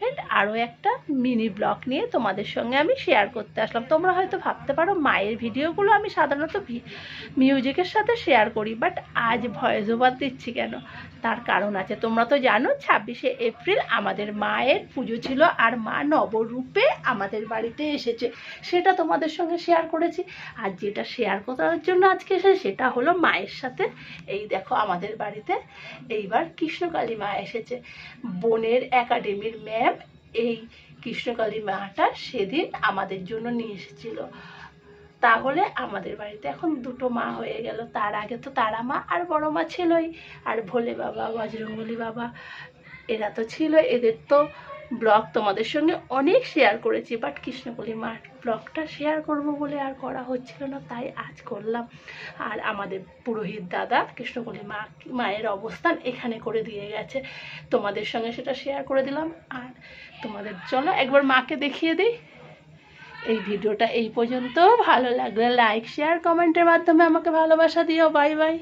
Friend, আরও একটা mini blog নিয়ে তোমাদের সঙ্গে আমি শেয়ার করতে আসলাম। তোমরা হয়তো ভাবতে পারো মায়ের ভিডিওগুলো আমি সাধারণত মিউজিকের সাথে শেয়ার করি, বাট আজ ভয়েস ওভার দিচ্ছি কেন, তার কারণ আছে। তোমরা তো জানো 26শে এপ্রিল আমাদের মায়ের পুজো ছিল, আর মা নবরূপে আমাদের বাড়িতে এসেছে, সেটা তোমাদের সঙ্গে শেয়ার করেছি। আর যেটা শেয়ার করার জন্য আজকে এসে সেটা হলো মায়ের সাথে, এই দেখো আমাদের বাড়িতে এইবার কৃষ্ণকালী মা এসেছে। বোনের একাডেমির ম্যাম এই কৃষ্ণকালী মাটা সেদিন আমাদের জন্য নিয়ে এসেছিল। তাহলে আমাদের বাড়িতে এখন দুটো মা হয়ে গেল। তার আগে তো তারা মা আর বড় মা ছিলই, আর ভোলে বাবা, বজরঙ্গলী বাবা, এরা তো ছিল। এদের তো ব্লগ তোমাদের সঙ্গে অনেক শেয়ার করেছি, বাট কৃষ্ণকালী মার ব্লগটা শেয়ার করব বলে আর করা হচ্ছিল না, তাই আজ করলাম। আর আমাদের পুরোহিত দাদা কৃষ্ণকালী মায়ের অবস্থান এখানে করে দিয়ে গেছে, তোমাদের সঙ্গে সেটা শেয়ার করে দিলাম। আর তোমাদের চলো একবার মাকে দেখিয়ে দিই। এই ভিডিওটা এই পর্যন্ত। ভালো লাগলে লাইক, শেয়ার, কমেন্টের মাধ্যমে আমাকে ভালোবাসা দিও। Bye bye.